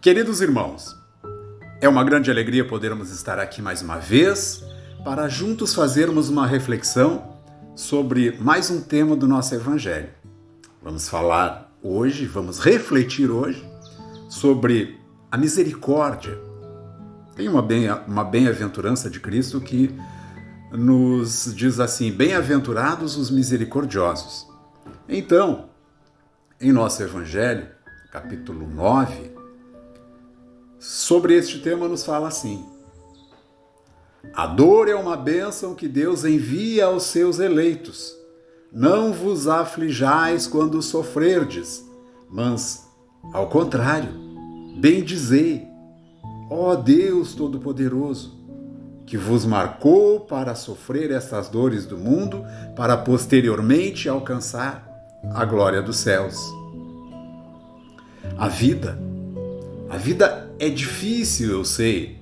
Queridos irmãos, é uma grande alegria podermos estar aqui mais uma vez para juntos fazermos uma reflexão sobre mais um tema do nosso Evangelho. Vamos falar hoje, vamos refletir hoje sobre a misericórdia. Tem uma bem-aventurança de Cristo que nos diz assim: bem-aventurados os misericordiosos. Então, em nosso Evangelho, capítulo 9, sobre este tema nos fala assim: a dor é uma bênção que Deus envia aos seus eleitos. Não vos aflijais quando sofrerdes, mas, ao contrário, bendizei, ó Deus Todo-Poderoso, que vos marcou para sofrer estas dores do mundo, para posteriormente alcançar a glória dos céus. A vida é difícil, eu sei,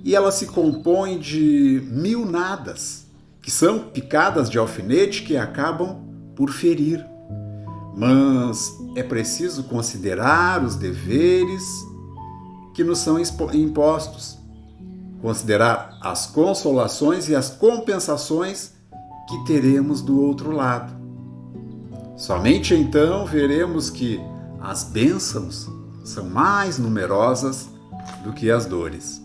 e ela se compõe de mil nadas, que são picadas de alfinete que acabam por ferir. Mas é preciso considerar os deveres que nos são impostos, considerar as consolações e as compensações que teremos do outro lado. Somente então veremos que as bênçãos são mais numerosas do que as dores.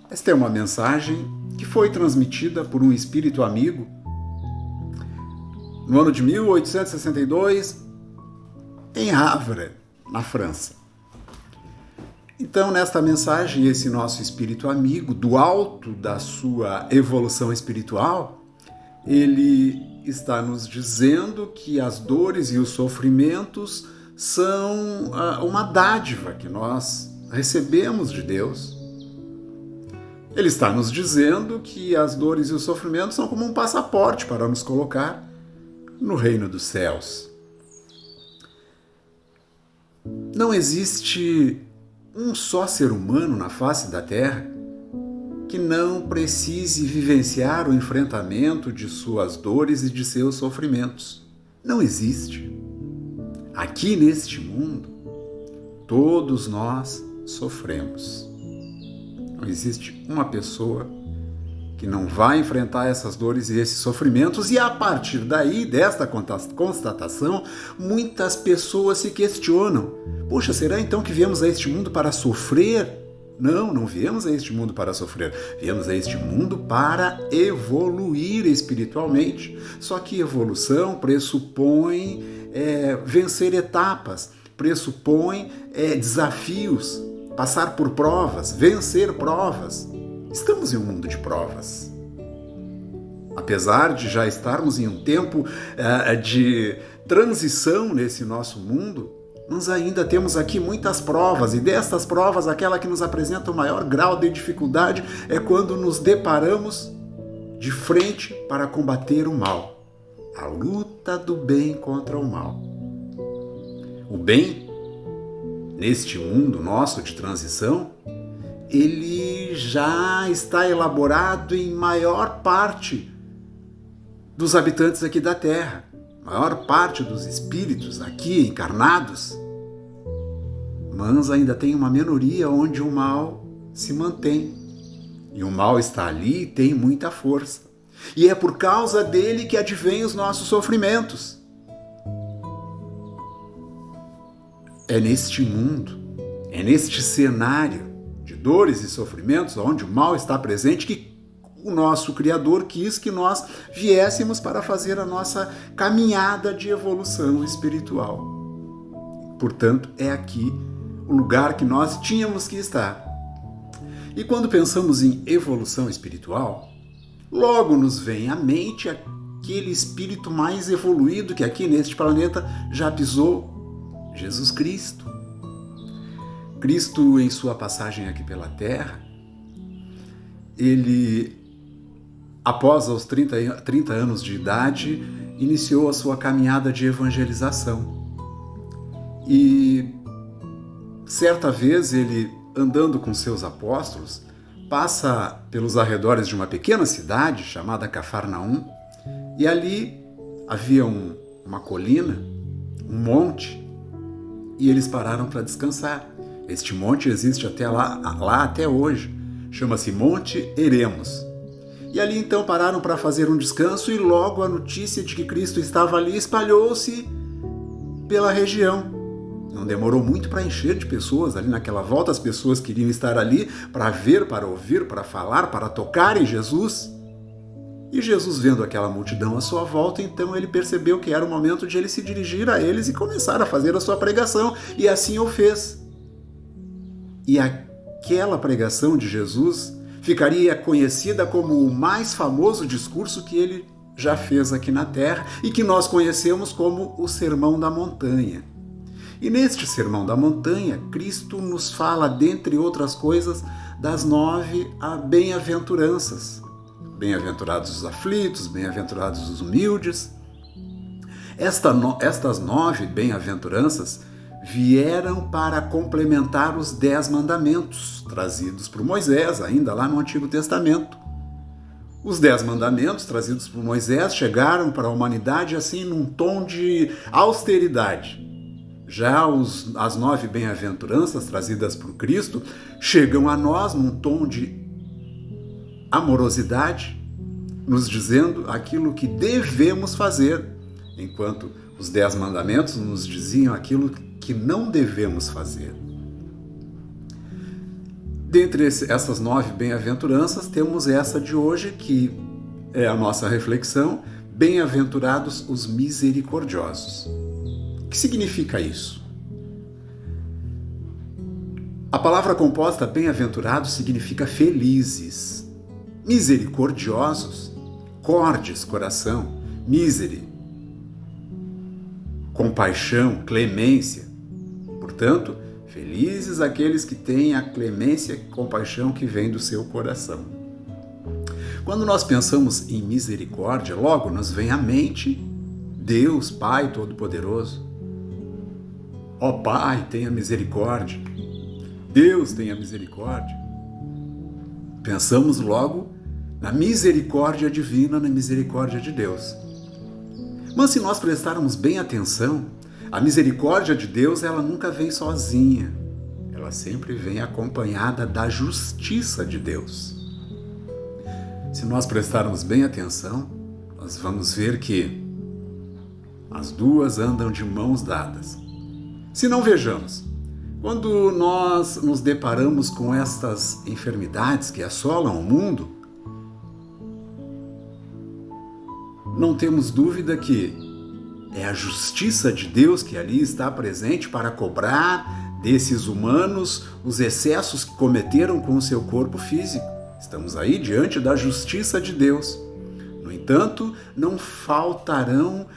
Esta é uma mensagem que foi transmitida por um espírito amigo no ano de 1862 em Havre, na França. Então, nesta mensagem, esse nosso espírito amigo, do alto da sua evolução espiritual, ele está nos dizendo que as dores e os sofrimentos são uma dádiva que nós recebemos de Deus. Ele está nos dizendo que as dores e os sofrimentos são como um passaporte para nos colocar no reino dos céus. Não existe um só ser humano na face da Terra que não precise vivenciar o enfrentamento de suas dores e de seus sofrimentos. Não existe. Aqui neste mundo, todos nós sofremos. Não existe uma pessoa que não vai enfrentar essas dores e esses sofrimentos, e a partir daí, desta constatação, muitas pessoas se questionam: poxa, será então que viemos a este mundo para sofrer? Não viemos a este mundo para sofrer, viemos a este mundo para evoluir espiritualmente. Só que evolução pressupõe vencer etapas, pressupõe desafios, passar por provas, vencer provas. Estamos em um mundo de provas. Apesar de já estarmos em um tempo de transição nesse nosso mundo, nós ainda temos aqui muitas provas, e destas provas, aquela que nos apresenta o maior grau de dificuldade é quando nos deparamos de frente para combater o mal. A luta do bem contra o mal. O bem, neste mundo nosso de transição, ele já está elaborado em maior parte dos habitantes aqui da Terra. Maior parte dos espíritos aqui encarnados, mas ainda tem uma minoria onde o mal se mantém. E o mal está ali e tem muita força. E é por causa dele que advêm os nossos sofrimentos. É neste mundo, é neste cenário de dores e sofrimentos, onde o mal está presente, que o nosso Criador quis que nós viéssemos para fazer a nossa caminhada de evolução espiritual. Portanto, é aqui o lugar que nós tínhamos que estar. E quando pensamos em evolução espiritual, logo nos vem à mente aquele espírito mais evoluído que aqui neste planeta já pisou: Jesus Cristo. Cristo, em sua passagem aqui pela Terra, ele, após os 30 anos de idade, iniciou a sua caminhada de evangelização. E certa vez ele, andando com seus apóstolos, passa pelos arredores de uma pequena cidade chamada Cafarnaum, e ali havia uma colina, um monte, e eles pararam para descansar. Este monte existe até lá até hoje. Chama-se Monte Eremos. E ali então pararam para fazer um descanso e logo a notícia de que Cristo estava ali espalhou-se pela região. Não demorou muito para encher de pessoas ali naquela volta. As pessoas queriam estar ali para ver, para ouvir, para falar, para tocar em Jesus. E Jesus, vendo aquela multidão à sua volta, então ele percebeu que era o momento de ele se dirigir a eles e começar a fazer a sua pregação. E assim o fez. E aquela pregação de Jesus ficaria conhecida como o mais famoso discurso que ele já fez aqui na Terra e que nós conhecemos como o Sermão da Montanha. E neste Sermão da Montanha, Cristo nos fala, dentre outras coisas, das 9 bem-aventuranças. Bem-aventurados os aflitos, bem-aventurados os humildes. Estas 9 bem-aventuranças vieram para complementar os 10 mandamentos trazidos por Moisés, ainda lá no Antigo Testamento. Os 10 mandamentos trazidos por Moisés chegaram para a humanidade assim num tom de austeridade. Já as 9 bem-aventuranças trazidas por Cristo chegam a nós num tom de amorosidade, nos dizendo aquilo que devemos fazer, enquanto os 10 mandamentos nos diziam aquilo que não devemos fazer. Dentre essas 9 bem-aventuranças, temos essa de hoje, que é a nossa reflexão: bem-aventurados os misericordiosos. O que significa isso? A palavra composta bem-aventurados significa felizes. Misericordiosos, cordes, coração, misere, compaixão, clemência. Portanto, felizes aqueles que têm a clemência e compaixão que vem do seu coração. Quando nós pensamos em misericórdia, logo nos vem à mente Deus, Pai Todo-Poderoso. Ó Pai, tenha misericórdia. Deus, tenha misericórdia. Pensamos logo na misericórdia divina, na misericórdia de Deus. Mas se nós prestarmos bem atenção, a misericórdia de Deus, ela nunca vem sozinha. Ela sempre vem acompanhada da justiça de Deus. Se nós prestarmos bem atenção, nós vamos ver que as duas andam de mãos dadas. Se não, vejamos, quando nós nos deparamos com estas enfermidades que assolam o mundo, não temos dúvida que é a justiça de Deus que ali está presente para cobrar desses humanos os excessos que cometeram com o seu corpo físico. Estamos aí diante da justiça de Deus. No entanto, não faltarão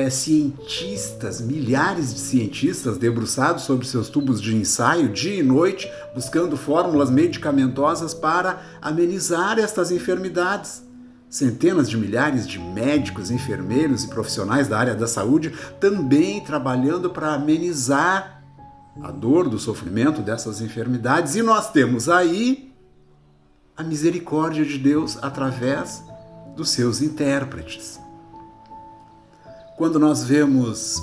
cientistas, milhares de cientistas debruçados sobre seus tubos de ensaio dia e noite, buscando fórmulas medicamentosas para amenizar estas enfermidades. Centenas de milhares de médicos, enfermeiros e profissionais da área da saúde também trabalhando para amenizar a dor do sofrimento dessas enfermidades. E nós temos aí a misericórdia de Deus através dos seus intérpretes. Quando nós vemos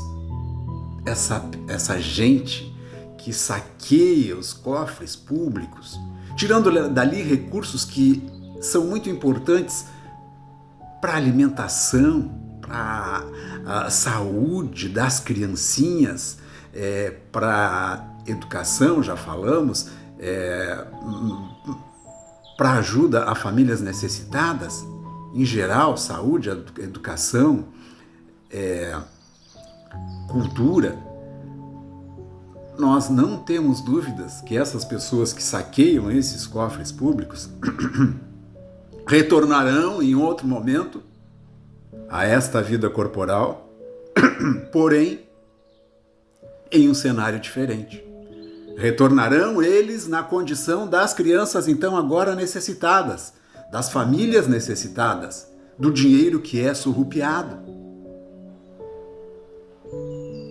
essa gente que saqueia os cofres públicos, tirando dali recursos que são muito importantes para a alimentação, para a saúde das criancinhas, para a educação, já falamos, para ajuda a famílias necessitadas, em geral, saúde, educação, cultura, nós não temos dúvidas que essas pessoas que saqueiam esses cofres públicos retornarão em outro momento a esta vida corporal, porém em um cenário diferente. Retornarão eles na condição das crianças então agora necessitadas, das famílias necessitadas, do dinheiro que é surrupiado.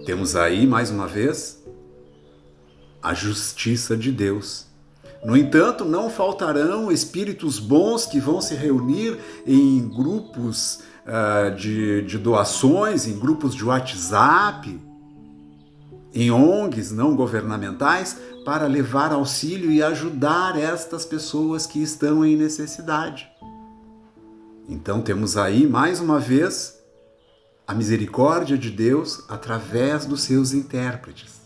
Temos aí, mais uma vez, a justiça de Deus. No entanto, não faltarão espíritos bons que vão se reunir em grupos de doações, em grupos de WhatsApp, em ONGs não governamentais para levar auxílio e ajudar estas pessoas que estão em necessidade. Então temos aí, mais uma vez, a misericórdia de Deus através dos seus intérpretes.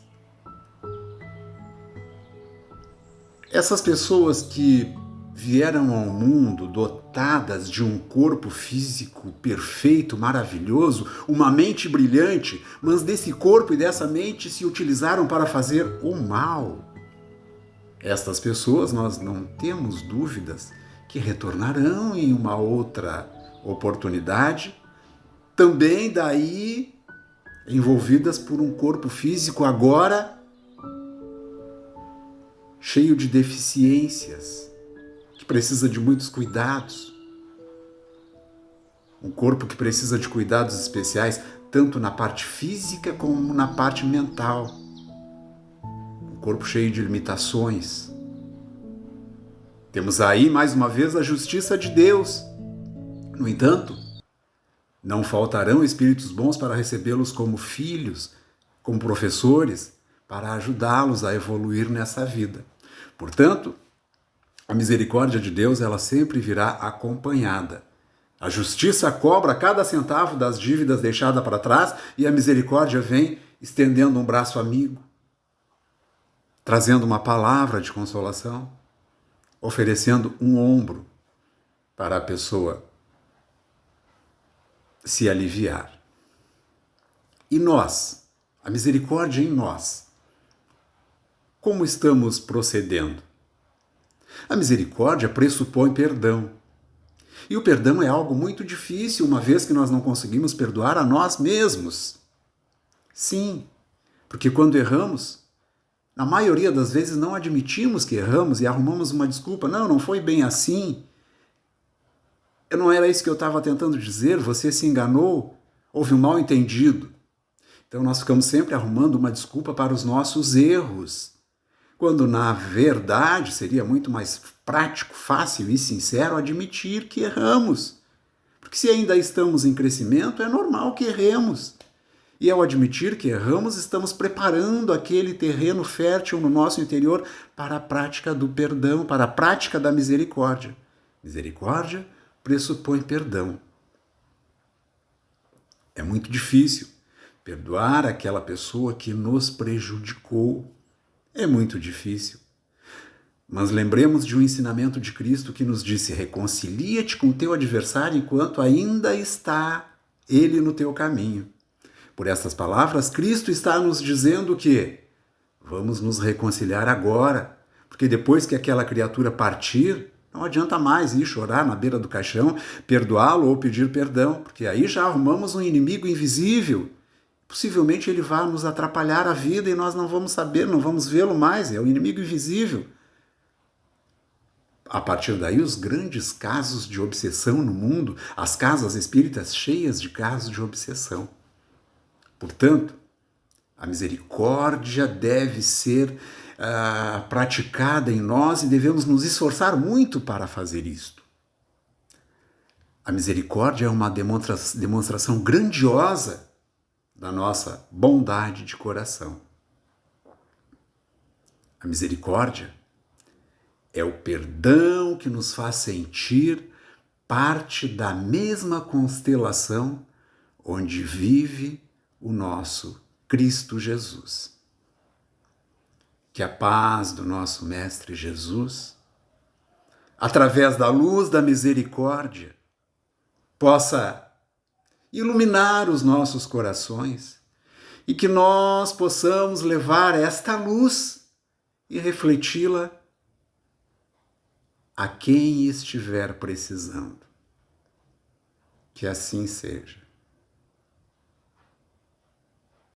Essas pessoas que vieram ao mundo dotadas de um corpo físico perfeito, maravilhoso, uma mente brilhante, mas desse corpo e dessa mente se utilizaram para fazer o mal. Estas pessoas, nós não temos dúvidas que retornarão em uma outra oportunidade, também daí envolvidas por um corpo físico agora cheio de deficiências, que precisa de muitos cuidados. Um corpo que precisa de cuidados especiais, tanto na parte física como na parte mental. Um corpo cheio de limitações. Temos aí, mais uma vez, a justiça de Deus. No entanto, não faltarão espíritos bons para recebê-los como filhos, como professores, para ajudá-los a evoluir nessa vida. Portanto, a misericórdia de Deus, ela sempre virá acompanhada. A justiça cobra cada centavo das dívidas deixadas para trás e a misericórdia vem estendendo um braço amigo, trazendo uma palavra de consolação, oferecendo um ombro para a pessoa se aliviar. E nós, a misericórdia em nós, como estamos procedendo? A misericórdia pressupõe perdão. E o perdão é algo muito difícil, uma vez que nós não conseguimos perdoar a nós mesmos. Sim, porque quando erramos, na maioria das vezes não admitimos que erramos e arrumamos uma desculpa. Não foi bem assim. Não era isso que eu estava tentando dizer, você se enganou, houve um mal entendido. Então nós ficamos sempre arrumando uma desculpa para os nossos erros, quando na verdade seria muito mais prático, fácil e sincero admitir que erramos. Porque se ainda estamos em crescimento, é normal que erremos. E ao admitir que erramos, estamos preparando aquele terreno fértil no nosso interior para a prática do perdão, para a prática da misericórdia. Misericórdia pressupõe perdão. É muito difícil perdoar aquela pessoa que nos prejudicou. É muito difícil. Mas lembremos de um ensinamento de Cristo que nos disse: reconcilia-te com o teu adversário enquanto ainda está ele no teu caminho. Por essas palavras, Cristo está nos dizendo que vamos nos reconciliar agora, porque depois que aquela criatura partir, não adianta mais ir chorar na beira do caixão, perdoá-lo ou pedir perdão, porque aí já arrumamos um inimigo invisível. Possivelmente ele vai nos atrapalhar a vida e nós não vamos saber, não vamos vê-lo mais, é o inimigo invisível. A partir daí, os grandes casos de obsessão no mundo, as casas espíritas cheias de casos de obsessão. Portanto, a misericórdia deve ser praticada em nós e devemos nos esforçar muito para fazer isto. A misericórdia é uma demonstração grandiosa da nossa bondade de coração. A misericórdia é o perdão que nos faz sentir parte da mesma constelação onde vive o nosso Cristo Jesus. Que a paz do nosso Mestre Jesus, através da luz da misericórdia, possa iluminar os nossos corações e que nós possamos levar esta luz e refleti-la a quem estiver precisando. Que assim seja.